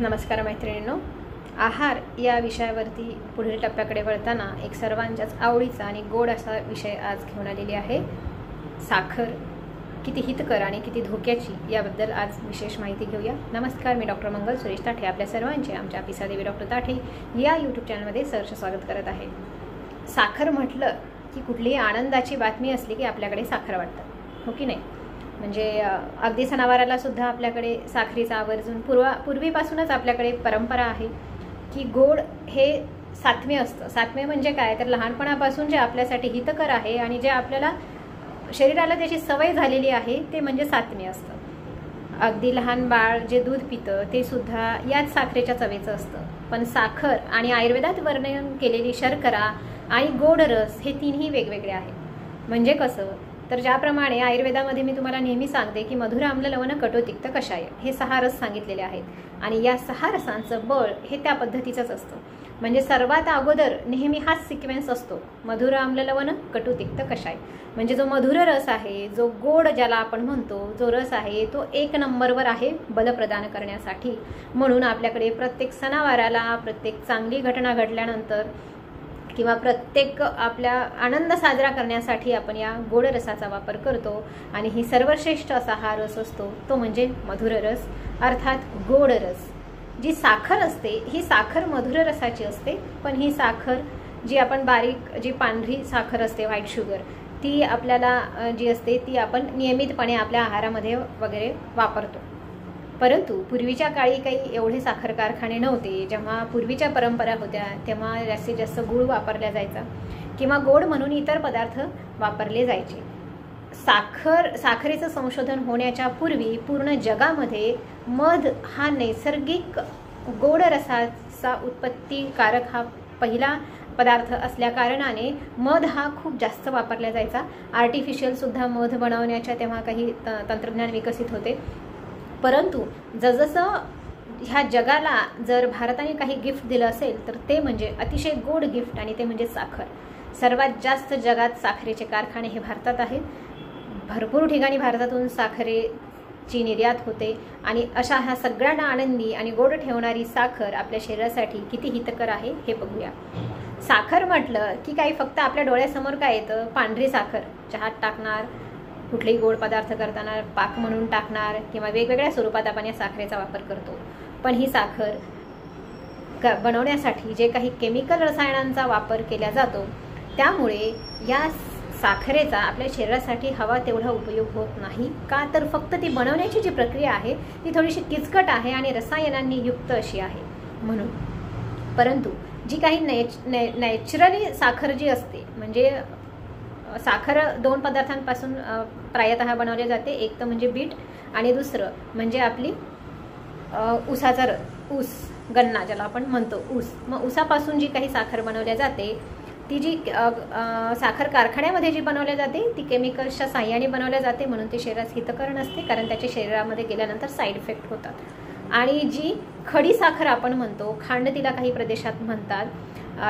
नमस्कार मैत्रिणींनो, आहार या विषयावरती पुढील टप्प्याकडे वळताना एक सर्वांच्याच आवडीचा आणि गोड असा विषय आज घेऊन आलेली आहे। साखर किती हितकर आणि किती धोक्याची याबद्दल आज विशेष माहिती घेऊया। नमस्कार, मी डॉक्टर मंगल सुरेश ताठे आपल्या सर्वांचे आमच्या पिसादेवी डॉक्टर ताठे या यूट्यूब चॅनलमध्ये सहर्ष स्वागत करत आहे। साखर म्हटलं की कुठलीही आनंदाची बातमी असली की आपल्याकडे साखर वाटतं, हो की नाही? म्हणजे अगदी सणावाराला सुद्धा आपल्याकडे साखरेचा आवर्जून पूर्वीपासूनच आपल्याकडे परंपरा आहे की गोड हे सात्म्य असतं। सात्म्य म्हणजे काय तर लहानपणापासून जे आपल्यासाठी हितकर आहे आणि जे आपल्याला शरीराला त्याची सवय झालेली आहे ते म्हणजे सात्म्य असतं। अगदी लहान बाळ जे दूध पितं ते सुद्धा याच साखरेच्या चवेचं असतं। पण साखर आणि आयुर्वेदात वर्णन केलेली शर्करा आणि गोड रस हे तीनही वेगवेगळे आहेत। म्हणजे कसं तर ज्याप्रमाणे आयुर्वेदामध्ये मी तुम्हाला नेहमी सांगते की मधुर, आम्ल, लवण, कटु, तिक्त, कषाय हे 6 रस सांगितलेले आहेत आणि या 6 रसांचं बळ हे त्या पद्धतीचंच असतं। म्हणजे सर्वात अगोदर नेहमी हाच सिक्वेन्स असतो, मधुर, आम्ल, लवण, कटु, तिक्त, कषाय। म्हणजे जो मधुर रस आहे, जो गोड ज्याला आपण म्हणतो, जो रस आहे तो 1 नंबरवर आहे बल प्रदान करण्यासाठी। म्हणून आपल्याकडे प्रत्येक सणावाराला, प्रत्येक चांगली घटना घडल्यानंतर किंवा प्रत्येक आपल्या आनंद साजरा करण्यासाठी आपण या गोड रसाचा वापर करतो आणि ही सर्वश्रेष्ठ असा हा रस असतो तो म्हणजे मधुर रस, अर्थात गोड रस। जी साखर असते ही साखर मधुर रसाची असते, पण ही साखर जी आपण बारीक जी पांढरी साखर असते, व्हाईट शुगर, ती आपल्याला जी असते ती आपण नियमितपणे आपल्या आहारामध्ये वगैरे वापरतो। परंतु पूर्वीच्या काळी काही एवढे साखर कारखाने नव्हते। जेव्हा पूर्वीच्या परंपरा होत्या तेव्हा जास्तीत जास्त गूळ वापरला जायचा किंवा गोड म्हणून इतर पदार्थ वापरले जायचे। साखरेचं संशोधन होण्याच्या पूर्वी पूर्ण जगामध्ये मध हा नैसर्गिक गोड रसाचा उत्पत्तीकारक हा पहिला पदार्थ असल्या कारणाने मध हा खूप जास्त वापरला जायचा। आर्टिफिशियल सुद्धा मध बनवण्याच्या तेव्हा काही तंत्रज्ञान विकसित होते। परंतु जसजसं ह्या जगाला जर भारताने काही गिफ्ट दिलं असेल तर ते म्हणजे अतिशय गोड गिफ्ट आणि ते म्हणजे साखर। सर्वात जास्त जगात साखरेचे कारखाने हे भारतात आहेत। भरपूर ठिकाणी भारतातून साखरेची निर्यात होते आणि अशा ह्या सगळ्यांना आनंदी आणि गोड ठेवणारी साखर आपल्या शरीरासाठी किती हितकर आहे हे बघूया। साखर म्हटलं की काही फक्त आपल्या डोळ्यासमोर काय येतं? पांढरी साखर चहात टाकणार, कुठलेही गोड पदार्थ करताना पाक म्हणून टाकणार किंवा वेगवेगळ्या स्वरूपात आपण या साखरेचा वापर करतो। पण ही साखर बनवण्यासाठी जे काही केमिकल रसायनांचा वापर केला जातो त्यामुळे या साखरेचा आपल्या शरीरासाठी हवा तेवढा उपयोग होत नाही। का तर फक्त ती बनवण्याची जी प्रक्रिया आहे ती थोडीशी किचकट आहे आणि रसायनांनी युक्त अशी आहे म्हणून। परंतु जी काही नॅचरली साखर जी असते, म्हणजे साखर 2 पदार्थांपासून प्रायतः बनवले जाते। एक तर म्हणजे बीट आणि दुसरं म्हणजे आपली ऊसाचा ऊस, गन्ना ज्याला आपण म्हणतो ऊस। मग ऊसापासून जी काही साखर बनवली जाते ती जी साखर कारखान्यामध्ये जी बनवली जाते ती केमिकल्सच्या साह्याने बनवल्या जाते, म्हणून ती शरीरास हितकर नसते कारण त्याच्या शरीरामध्ये गेल्यानंतर साईड इफेक्ट होतात। आणि जी खडी साखर आपण म्हणतो, खांड तिला काही प्रदेशात म्हणतात,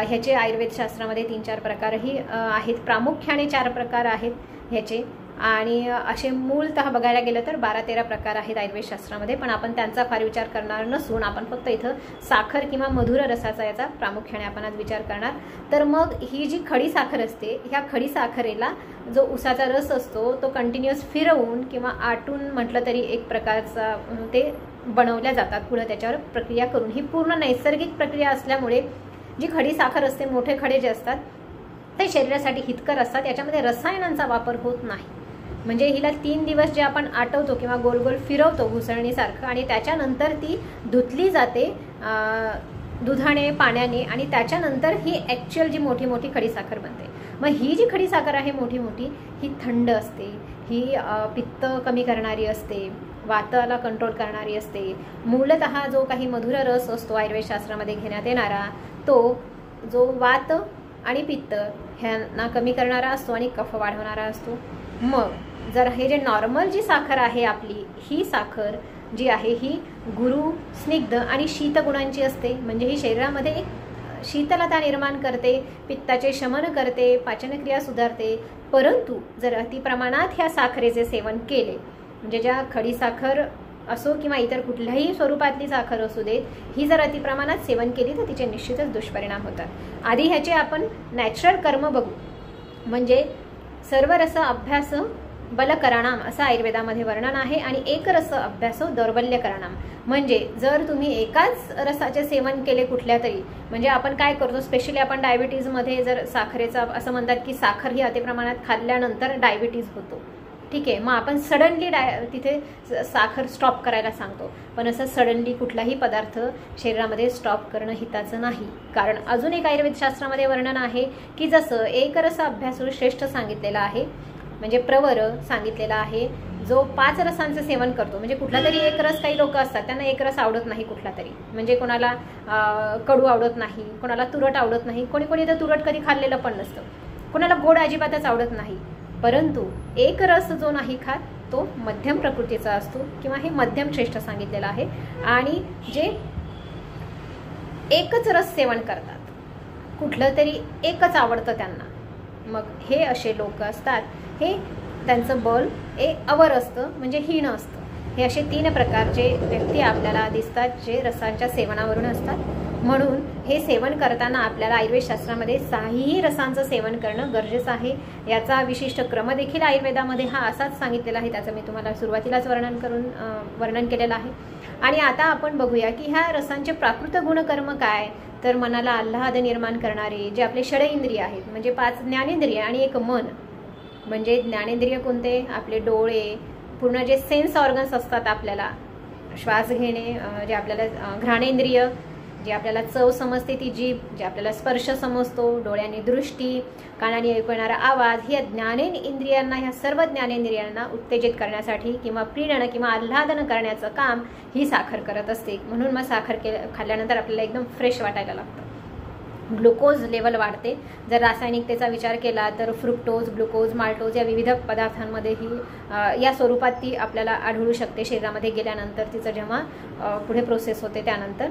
ह्याचे आयुर्वेद शास्त्रामध्ये 3-4 प्रकारही आहेत। प्रामुख्याने 4 प्रकार आहेत ह्याचे आणि असे मूलतः बघायला गेलं तर 12-13 प्रकार आहेत आयुर्वेद शास्त्रामध्ये, पण आपण त्यांचा फार विचार करणार नसून आपण फक्त इथं साखर किंवा मधुर रसाचा याचा प्रामुख्याने आपण आज विचार करणार। तर मग ही जी खडी साखर असते ह्या खडी साखरेला जो ऊसाचा रस असतो तो कंटिन्युअस फिरवून किंवा आटून म्हटलं तरी एक प्रकारचा ते बनवल्या जातात। पुढे त्याच्यावर प्रक्रिया करून, ही पूर्ण नैसर्गिक प्रक्रिया असल्यामुळे जी खडी साखर असते, मोठे खडे जे असतात ते शरीरासाठी हितकर असतात। याच्यामध्ये रसायनांचा वापर होत नाही। म्हणजे हिला 3 दिवस जे आपण आटवतो किंवा गोल गोल फिरवतो घुसळणीसारखं आणि त्याच्यानंतर ती धुतली जाते दुधाने, पाण्याने आणि त्याच्यानंतर ही ॲक्च्युअल जी मोठी मोठी खडी साखर बनते। मग ही जी खडी साखर आहे मोठी मोठी ही थंड असते, ही पित्त कमी करणारी असते, वाताला कंट्रोल करणारी असते। मूलतः जो काही मधुर रस असतो आयुर्वेद शास्त्रामध्ये घेण्यात येणारा तो जो वात आणि पित्त ह्यांना कमी करणारा असतो आणि कफ वाढवणारा असतो। मग जर हे जे नॉर्मल जी साखर आहे आपली, ही साखर जी आहे ही गुरु, स्निग्ध आणि शीत गुणांची असते। म्हणजे ही शरीरामध्ये एक शीतलता निर्माण करते, पित्ताचे शमन करते, पाचनक्रिया सुधारते। परंतु जर अति प्रमाणात ह्या साखरेचे सेवन केले, म्हणजे ज्या खडी साखर असो किंवा इतर कुठल्याही स्वरूपातली साखर असू दे, ही जर अतिप्रमाणात सेवन केली तर तिचे निश्चितच दुष्परिणाम होतात। आधी ह्याचे आपण नॅचरल कर्म बघू, म्हणजे सर्व रस अभ्यास बलकराणाम असं आयुर्वेदामध्ये वर्णन आहे आणि एक रस अभ्यासो दौर्बल्यकराणाम, म्हणजे जर तुम्ही एकाच रसाचे सेवन केले कुठल्या तरी, म्हणजे आपण काय करतो स्पेशली आपण डायबिटीजमध्ये जर साखरेचा असं म्हणतात की साखर ही अतिप्रमाणात खाल्ल्यानंतर डायबिटीज होतो, ठीक आहे, मग आपण सडनली तिथे साखर स्टॉप करायला सांगतो, पण असं सडनली कुठलाही पदार्थ शरीरामध्ये स्टॉप करणं हिताचं नाही। कारण अजून एक आयुर्वेद शास्त्रामध्ये वर्णन आहे की जसं एक रस अभ्यास श्रेष्ठ सांगितलेला आहे, म्हणजे प्रवर सांगितलेला आहे, जो 5 रसांचं सेवन करतो, म्हणजे कुठला तरी एक रस, काही लोक असतात त्यांना एक रस आवडत नाही कुठला तरी, म्हणजे कोणाला कडू आवडत नाही, कोणाला तुरट आवडत नाही, कोणी कोणी तर तुरट कधी खाल्लेलं पण नसतं, कोणाला गोड अजिबातच आवडत नाही, परंतु एक रस जो नाही खात तो मध्यम प्रकृतीचा असतो किंवा हे मध्यम श्रेष्ठ सांगितलेलं आहे। आणि जे एकच रस सेवन करतात, कुठलं तरी एकच आवडतं त्यांना, मग हे असे लोक असतात, हे त्यांचं बल हे अवर असतं, म्हणजे हीन असतं। हे असे 3 प्रकारचे व्यक्ती आपल्याला दिसतात जे रसांच्या सेवनावरून असतात। म्हणून हे सेवन करताना आपल्याला आयुर्वेद शास्त्रामध्ये 6ही रसांचं सेवन करणं गरजेचं आहे। याचा विशिष्ट क्रम देखील आयुर्वेदामध्ये हा असाच सांगितलेला आहे, त्याचं मी तुम्हाला सुरुवातीलाच वर्णन केलेलं आहे। आणि आता आपण बघूया की ह्या रसांचे प्राकृत गुणकर्म काय, तर मनाला आल्हाद निर्माण करणारे जे आपले षडेंद्रिय आहेत, म्हणजे 5 ज्ञानेंद्रिय आणि एक मन, म्हणजे ज्ञानेंद्रिय कोणते, आपले डोळे, पूर्ण जे सेन्स ऑर्गन्स असतात आपल्याला, श्वास घेणे, जे आपल्याला घ्राणेंद्रिय, जे आपल्याला चव समजते ती जीभ, जे आपल्याला स्पर्श समजतो, डोळ्यांनी दृष्टी, कानाने ऐकू येणारा आवाज, ह्या ज्ञानेंद्रियांना, ह्या सर्व ज्ञानेंद्रियांना उत्तेजित करण्यासाठी किंवा प्रीणन किंवा आल्हादन करण्याचं काम ही साखर करत असते। म्हणून मग साखर खाल्ल्यानंतर आपल्याला एकदम फ्रेश वाटायला लागतं, ग्लुकोज लेवल वाढते। जर रासायनिकतेचा विचार केला तर फ्रुक्टोज, ग्लुकोज, माल्टोज या विविध पदार्थांमध्ये ही या स्वरूपात ती आपल्याला आढळू शकते शरीरामध्ये गेल्यानंतर, तिचं जेव्हा पुढे प्रोसेस होते त्यानंतर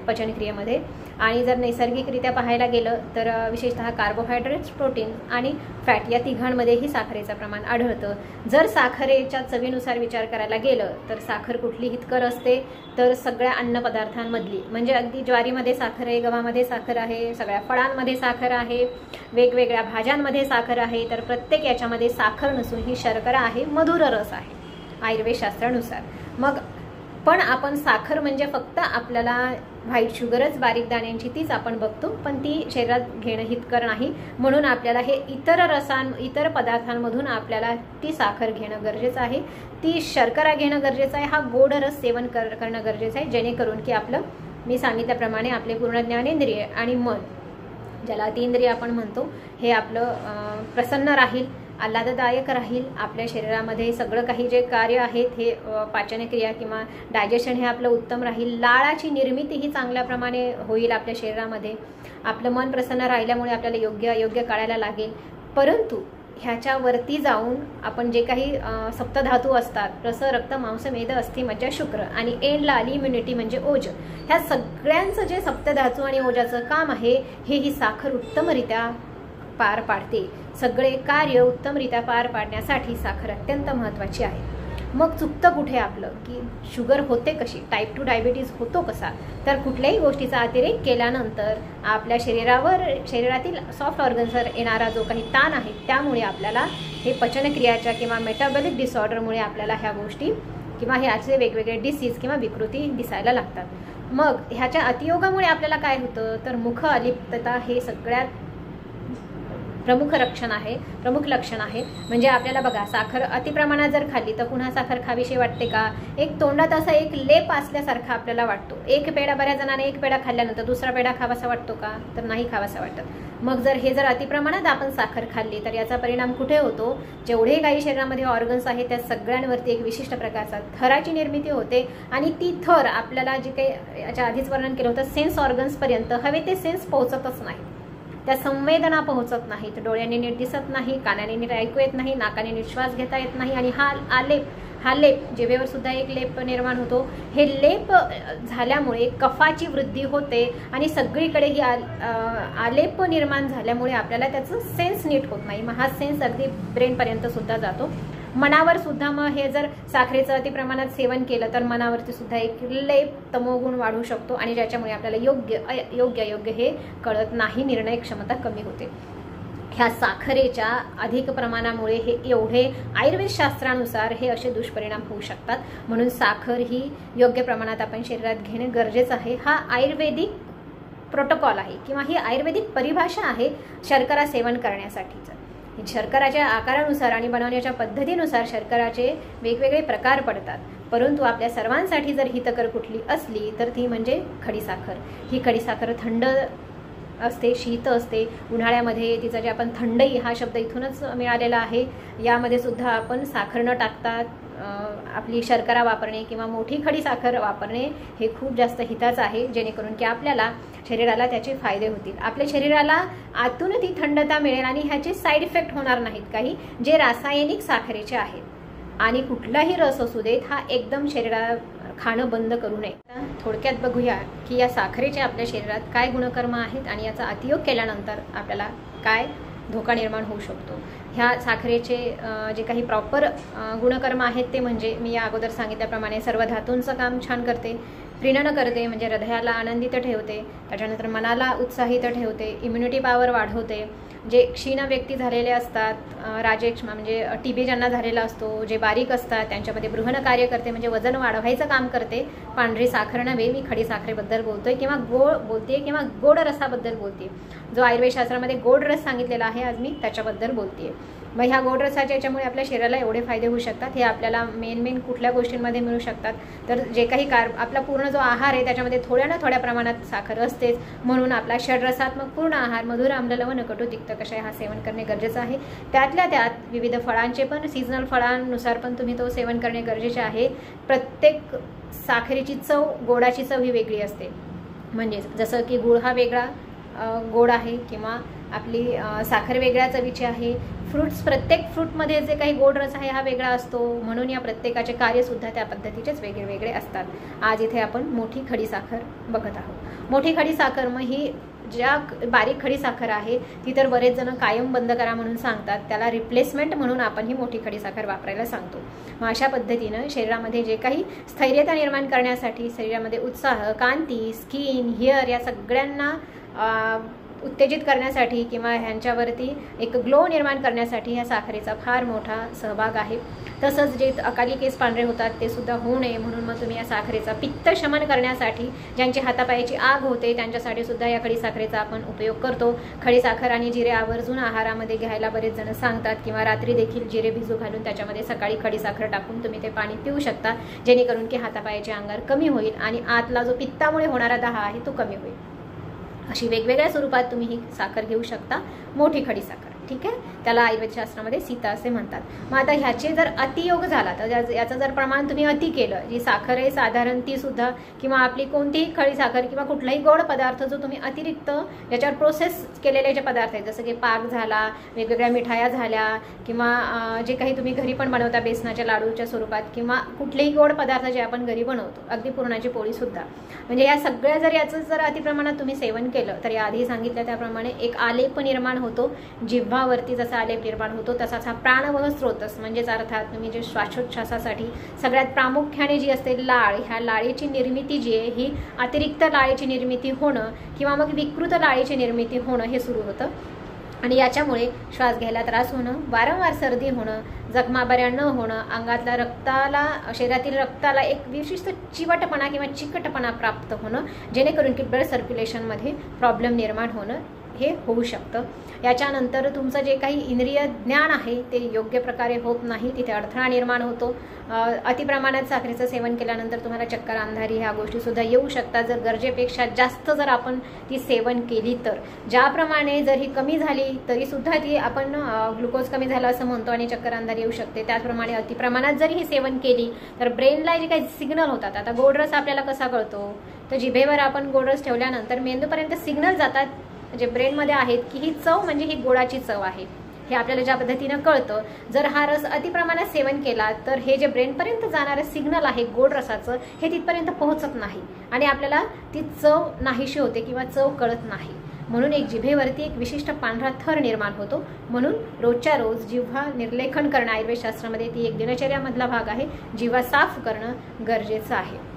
पचनक्रियेमध्ये। आणि जर नैसर्गिकरित्या पाहायला गेलं तर विशेषतः कार्बोहायड्रेट्स, प्रोटीन आणि फॅट या तिघांमध्येही साखरेचं प्रमाण आढळतं। जर साखरेच्या चवीनुसार विचार करायला गेलं तर साखर कुठली हितकर असते, तर सगळ्या अन्नपदार्थांमधली, म्हणजे अगदी ज्वारीमध्ये साखर आहे, गव्हामध्ये साखर आहे, सगळ्या फळांमध्ये साखर आहे, वेगवेगळ्या भाज्यांमध्ये साखर आहे, तर प्रत्येक याच्यामध्ये साखर नसून ही शर्करा आहे, मधुर रस आहे आयुर्वेद शास्त्रानुसार। मग पण आपण साखर म्हणजे फक्त आपल्याला व्हाईट शुगरच, बारीक दाण्यांची, तीच आपण बघतो, पण ती शरीरात घेणं हितकर नाही। म्हणून आपल्याला हे इतर पदार्थांमधून आपल्याला ती साखर घेणं गरजेचं आहे, ती शर्करा घेणं गरजेचं आहे, हा गोड रस सेवन करणं गरजेचं आहे, जेणेकरून की आपलं, मी सांगितल्याप्रमाणे आपले पूर्ण ज्ञानेंद्रिय आणि मन, ज्याला अतिंद्रिय आपण म्हणतो, हे आपलं प्रसन्न राहील, आल्हाददायक राहील। आपल्या शरीरामध्ये सगळं काही जे कार्य आहेत, हे पाचनक्रिया किंवा डायजेशन हे आपलं उत्तम राहील, लाळाची निर्मिती ही चांगल्या प्रमाणे होईल आपल्या शरीरामध्ये, आपलं मन प्रसन्न राहिल्यामुळे आपल्याला योग्य काढायला लागेल। परंतु ह्याच्यावरती जाऊन आपण जे काही सप्तधातू असतात, रस, रक्त, मांस, मेद, अस्थि, मज्जा, शुक्र, आणि एंडला आली इम्युनिटी म्हणजे ओज, ह्या सगळ्यांचं जे सप्तधातू आणि ओजाचं काम आहे, हे ही साखर उत्तमरित्या पार पाडते। सगळे कार्य उत्तमरित्या पार पाडण्यासाठी साखर अत्यंत महत्त्वाची आहे। मग चुकतं कुठे आपलं, की शुगर होते कशी, टाईप 2 डायबिटीज होतो कसा, तर कुठल्याही गोष्टीचा अतिरेक केल्यानंतर आपल्या शरीरातील सॉफ्ट ऑर्गन्सवर येणारा जो काही ताण आहे, त्यामुळे आपल्याला हे पचनक्रियाच्या किंवा मेटाबॉलिक डिसऑर्डरमुळे आपल्याला ह्या गोष्टी किंवा ह्याचे वेगवेगळे डिसीज किंवा विकृती दिसायला लागतात। मग ह्याच्या अतियोगामुळे आपल्याला काय होतं, तर मुख अलिप्तता हे सगळ्यात प्रमुख लक्षण आहे। म्हणजे आपल्याला बघा, साखर अतिप्रमाणात जर खाल्ली तर पुन्हा साखर खावीशी वाटते का, एक तोंडात असा एक लेप असल्यासारखा आपल्याला वाटतो। एक पेढा, बऱ्याच जणांना एक पेढा खाल्ल्यानंतर दुसरा पेढा खावासा वाटतो का, तर नाही खावासा वाटत। मग जर अतिप्रमाणात आपण साखर खाल्ली तर याचा परिणाम कुठे होतो, जेवढे काही शरीरामध्ये ऑर्गन्स आहेत त्या सगळ्यांवरती एक विशिष्ट प्रकारचा थराची निर्मिती होते, आणि ती थर आपल्याला जे काही याच्या आधीच वर्णन केलं होतं सेन्स ऑर्गन्सपर्यंत हवे ते सेन्स पोहोचतच नाही, त्या संवेदना पोहोचत नाहीत, डोळ्यांनी नीट दिसत नाही, कानाने नीट ऐकू येत नाही, नाकाने नीट श्वास घेता येत नाही, आणि हा लेप जिभेवर सुद्धा एक लेप निर्माण होतो। हे लेप झाल्यामुळे कफाची वृद्धी होते आणि सगळीकडे ही आलेप निर्माण झाल्यामुळे आपल्याला त्याचं सेन्स नीट होत नाही, मग हा सेन्स अगदी ब्रेनपर्यंत सुद्धा जातो। मनावर सुद्धा मग हे जर साखरेचं अति प्रमाणात सेवन केलं तर मनावरती सुद्धा एक लेप तमोगुण वाढू शकतो आणि ज्याच्यामुळे आपल्याला योग्य हे कळत नाही, निर्णय क्षमता कमी होते. ह्या साखरेच्या अधिक प्रमाणामुळे हे एवढे आयुर्वेद शास्त्रानुसार हे असे दुष्परिणाम होऊ शकतात. म्हणून साखर ही योग्य प्रमाणात आपण शरीरात घेणे गरजेचं आहे. हा आयुर्वेदिक प्रोटोकॉल आहे किंवा ही आयुर्वेदिक परिभाषा आहे शर्करा सेवन करण्यासाठीचं. शर्कराच्या आकारानुसार आणि बनवण्याच्या पद्धतीनुसार शर्कराचे वेगवेगळे प्रकार पडतात, परंतु आपल्या सर्वांसाठी जर हितकर कुठली असली तर ती म्हणजे खडीसाखर. ही खडीसाखर थंड असते, शीत असते. उन्हाळ्यामध्ये तिचं जे आपण थंडई हा शब्द इथूनच मिळालेला आहे. यामध्ये सुद्धा आपण साखर न टाकता आपली शर्करा वापरणे किंवा मोठी खडी साखर वापरणे हे खूप जास्त हिताचं आहे, जेणेकरून की आपल्याला शरीराला त्याचे फायदे होतील. आपल्या शरीराला आतून ती थंडता मिळेल आणि ह्याचे साईड इफेक्ट होणार नाहीत काही, जे रासायनिक साखरेचे आहेत. आणि कुठलाही रस असू देत हा एकदम शरीराला खाणं बंद करू नये. थोडक्यात बघूया की या साखरेचे आपल्या शरीरात काय गुणकर्म आहेत आणि याचा अतियोग केल्यानंतर आपल्याला काय धोका निर्माण होऊ शकतो. ह्या साखरेचे जे काही प्रॉपर गुणकर्म आहेत ते म्हणजे मी या अगोदर सांगितल्याप्रमाणे सर्व धातूंचं काम छान करते, प्रीणन करते म्हणजे हृदयाला आनंदित ठेवते, त्याच्यानंतर मनाला उत्साहित ठेवते, इम्युनिटी पॉवर वाढवते. जे क्षीण व्यक्ती झालेले असतात, राजेक्ष म्हणजे टीबी ज्यांना झालेला असतो, जे बारीक असतात त्यांच्यामध्ये बृहण कार्य करते म्हणजे वजन वाढवायचं काम करते. पांढरी साखर नव्हे, मी खडी साखरेबद्दल बोलतोय किंवा किंवा गोड रसाबद्दल बोलते. जो आयुर्वेद शास्त्रामध्ये गोड रस सांगितलेला आहे आज मी त्याच्याबद्दल बोलते. मग ह्या गोड रसाच्या याच्यामुळे आपल्या शरीराला एवढे फायदे होऊ शकतात. हे आपल्याला मेन कुठल्या गोष्टींमध्ये मिळू शकतात तर जे काही आपला पूर्ण जो आहार आहे त्याच्यामध्ये थोड्या ना थोड्या प्रमाणात साखर असतेच. म्हणून आपला षडरसात्मक पूर्ण आहार मधुर, आम्ल, लवण, कटू, तिक्त, कषाय हा सेवन करणे गरजेचं आहे. त्यातल्या त्यात विविध फळांचे पण सीझनल फळांनुसार पण तुम्ही तो सेवन करणे गरजेचे आहे. प्रत्येक साखरेची चव, गोडाची चव ही वेगळी असते. म्हणजे जसं की गुळ हा वेगळा गोड आहे किंवा आपली साखर वेगळ्या चवीची आहे. फ्रूट्स, प्रत्येक फ्रूटमध्ये जे काही गोड रस आहे हा वेगळा असतो. म्हणून या प्रत्येकाचे कार्यसुद्धा त्या पद्धतीचेच वेगळे असतात. आज इथे आपण मोठी खडी साखर बघत आहोत. मोठी खडी साखर मग ही ज्या बारीक खडी साखर आहे ती तर बरेच जण कायम बंद करा म्हणून सांगतात, त्याला रिप्लेसमेंट म्हणून आपण ही मोठी खडी साखर वापरायला सांगतो. मग अशा पद्धतीनं शरीरामध्ये जे काही स्थैर्यता निर्माण करण्यासाठी, शरीरामध्ये उत्साह, कांती, स्किन, हेअर या सगळ्यांना उत्तेजित करण्यासाठी किंवा ह्यांच्यावरती एक ग्लो निर्माण करण्यासाठी ह्या साखरेचा फार मोठा सहभाग आहे. तसंच जे अकाली केस पांढरे होतात ते सुद्धा होऊ नये म्हणून मग तुम्ही या साखरेचा पित्त शमन करण्यासाठी, ज्यांची हातापायाची आग होते त्यांच्यासाठी सुद्धा या खडी साखरेचा आपण उपयोग करतो. खडी साखर आणि जिरे आवर्जून आहारामध्ये घ्यायला बरेच जण सांगतात किंवा रात्री देखील जिरे भिजू घालून त्याच्यामध्ये सकाळी खडी साखर टाकून तुम्ही ते पाणी पिऊ शकता, जेणेकरून की हातापायाचे अंगार कमी होईल आणि आतला जो पित्तामुळे होणारा दाह आहे तो कमी होईल. अशी वेगवेगळ्या स्वरूपात तुम्ही ही साखर घेऊ शकता, मोठी खडी साखर. ठीक आहे, त्याला आयुर्वेद शास्त्रामध्ये सीता असे म्हणतात. मग आता ह्याचे जर अतियोग झाला तर याचं जर प्रमाण तुम्ही अति केलं, जी साखर आहे साधारण ती सुद्धा किंवा आपली कोणतीही खडी साखर किंवा कुठलाही गोड पदार्थ जो तुम्ही अतिरिक्त ज्याच्यावर प्रोसेस केलेले जे पदार्थ आहेत जसं की पाक झाला, वेगवेगळ्या मिठाया झाल्या किंवा जे काही तुम्ही घरी पण बनवता बेसनाच्या लाडूच्या स्वरूपात किंवा कुठलेही गोड पदार्थ जे आपण घरी बनवतो, अगदी पुरणाची पोळी सुद्धा, म्हणजे या सगळ्या जर याचं जर अतिप्रमाणात तुम्ही सेवन केलं तर या आधी सांगितलं त्याप्रमाणे एक आलेप निर्माण होतो. जिव्हावरती जसा आलेप निर्माण होतो तसाच हा प्राणवह स्रोतस म्हणजेच अर्थात तुम्ही जे श्वासोच्छ्वासासाठी सगळ्यात प्रामुख्याने जी असते लाळ, ह्या लाळेची निर्मिती जी आहे ही अतिरिक्त लाळेची निर्मिती होणं किंवा मग विकृत लाळेची निर्मिती होणं हे सुरू होतं. आणि याच्यामुळे श्वास घ्यायला त्रास होणं, वारंवार सर्दी होणं, जखमाबऱ्या न होणं, अंगातल्या रक्ताला, शरीरातील रक्ताला एक विशिष्ट चिवटपणा किंवा चिकटपणा प्राप्त होणं, जेणेकरून की ब्लड सर्क्युलेशनमध्ये प्रॉब्लेम निर्माण होणं हे होऊ शकतं. याच्यानंतर तुमचं जे काही इंद्रिय ज्ञान आहे ते योग्य प्रकारे होत नाही, तिथे अडथळा निर्माण होतो. अतिप्रमाणात साखरेचं सेवन केल्यानंतर तुम्हाला चक्कर, अंधारी ह्या गोष्टीसुद्धा येऊ शकतात. जर गरजेपेक्षा जास्त जर आपण ती सेवन केली तर, ज्याप्रमाणे जर ही कमी झाली तरीसुद्धा ती आपण ग्लुकोज कमी झाला असं म्हणतो आणि चक्कर, अंधारी येऊ शकते. त्याचप्रमाणे अतिप्रमाणात जरी ही सेवन केली तर ब्रेनला जे काही सिग्नल होतात, आता गोडरस आपल्याला कसा कळतो तर जिभेवर आपण गोडरस ठेवल्यानंतर मेंदूपर्यंत सिग्नल जातात जे ब्रेनमध्ये आहेत की ही चव म्हणजे ही गोडाची चव आहे, हे आपल्याला ज्या पद्धतीनं कळतं. जर हा रस अतिप्रमाणात सेवन केला तर हे जे ब्रेनपर्यंत जाणारं सिग्नल आहे गोड रसाचं हे तिथपर्यंत पोहोचत नाही आणि आपल्याला ती चव नाहीशी होते किंवा चव कळत नाही. म्हणून एक जिभेवरती एक विशिष्ट पांढरा थर निर्माण होतो. म्हणून रोजच्या रोज जिव्हा निर्लेखन करणं आयुर्वेदशास्त्रामध्ये ती एक दिनचर्यामधला भाग आहे. जिव्हा साफ करणं गरजेचं आहे.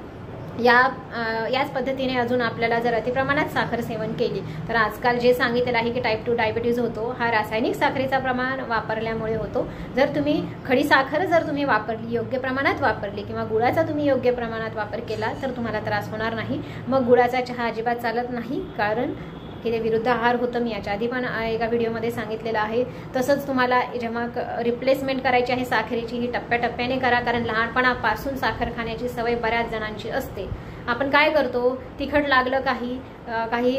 याच पद्धतीने अजून आपल्याला जर अतिप्रमाणात साखर सेवन केली तर आजकाल जे सांगितलेलं आहे की टाईप 2 डायबिटीज होतो, हा रासायनिक साखरेचा प्रमाण वापरल्यामुळे होतो. जर तुम्ही खडी साखर जर तुम्ही वापरली, योग्य प्रमाणात वापरली किंवा गुळाचा तुम्ही योग्य प्रमाणात वापर केला तर तुम्हाला त्रास होणार नाही. मग गुळाचा चहा अजिबात चालत नाही, कारण की ते विरुद्ध आहार होतं. मी याच्या आधी पण एका व्हिडिओमध्ये सांगितलेलं आहे. तसंच तुम्हाला जेव्हा रिप्लेसमेंट करायची आहे साखरेची, ही टप्प्याटप्प्याने करा, कारण लहानपणापासून साखर खाण्याची सवय बऱ्याच जणांची असते. आपण काय करतो, तिखट लागलं काही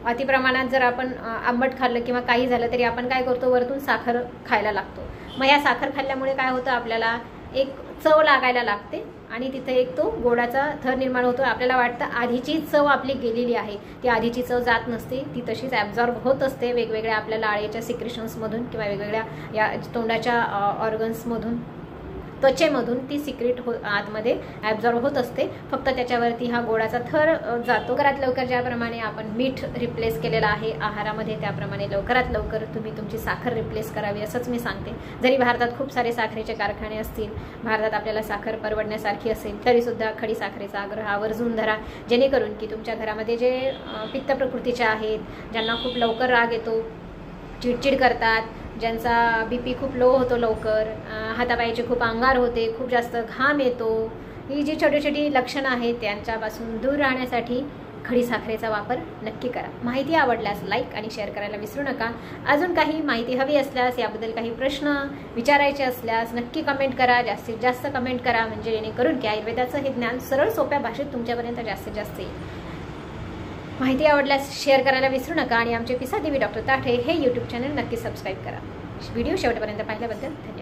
अतिप्रमाणात जर आपण आंबट खाल्लं किंवा काही झालं तरी आपण काय करतो, वरतून साखर खायला लागतो. मग या साखर खाल्ल्यामुळे काय होतं, आपल्याला एक चव लागायला लागते आणि तिथे एक तो गोडाचा थर निर्माण होतो. आपल्याला वाटतं आधीची चव आपली गेलेली आहे, ती आधीची चव जात नसते, ती तशीच ॲब्झॉर्ब होत असते वेगवेगळ्या आपल्या लाळेच्या सिक्रेशन्समधून किंवा वेगवेगळ्या या तोंडाच्या ऑर्गन्समधून, त्वचेमधून ती सिक्रेट आतमध्ये ॲब्झॉर्ब होत असते. फक्त त्याच्यावरती हा गोडाचा थर जातो. लवकरात लवकर ज्याप्रमाणे आपण मीठ रिप्लेस केलेलं आहे आहारामध्ये, त्याप्रमाणे लवकरात लवकर तुम्ही तुमची साखर रिप्लेस करावी असंच मी सांगते. जरी भारतात खूप सारे साखरेचे कारखाने असतील, भारतात आपल्याला साखर परवडण्यासारखी असेल, तरीसुद्धा खडी साखरेचा आग्रह आवर्जून धरा, जेणेकरून की तुमच्या घरामध्ये जे पित्त प्रकृतीचे आहेत, ज्यांना खूप लवकर राग येतो, चिडचिड करतात, ज्यांचा BP खूप लो होतो लवकर, हातापायाचे खूप अंगार होते, खूप जास्त घाम येतो, ही जी छोटी छोटी लक्षणं आहेत त्यांच्यापासून दूर राहण्यासाठी खडी साखरेचा वापर नक्की करा. माहिती आवडल्यास लाईक आणि शेअर करायला विसरू नका. अजून काही माहिती हवी असल्यास, याबद्दल काही प्रश्न विचारायचे असल्यास नक्की कमेंट करा, जास्तीत जास्त कमेंट करा, म्हणजे जेणेकरून की आयुर्वेदाचं हे ज्ञान सरळ सोप्या भाषेत तुमच्यापर्यंत जास्तीत जास्त येईल. माहिती आवडल्यास शेअर करायला विसरू नका आणि आमचे पिसा देवी डॉक्टर ताठे हे यूट्यूब चॅनल नक्की सबस्क्राईब करा. व्हिडिओ शेवटपर्यंत पाहिल्याबद्दल धन्यवाद.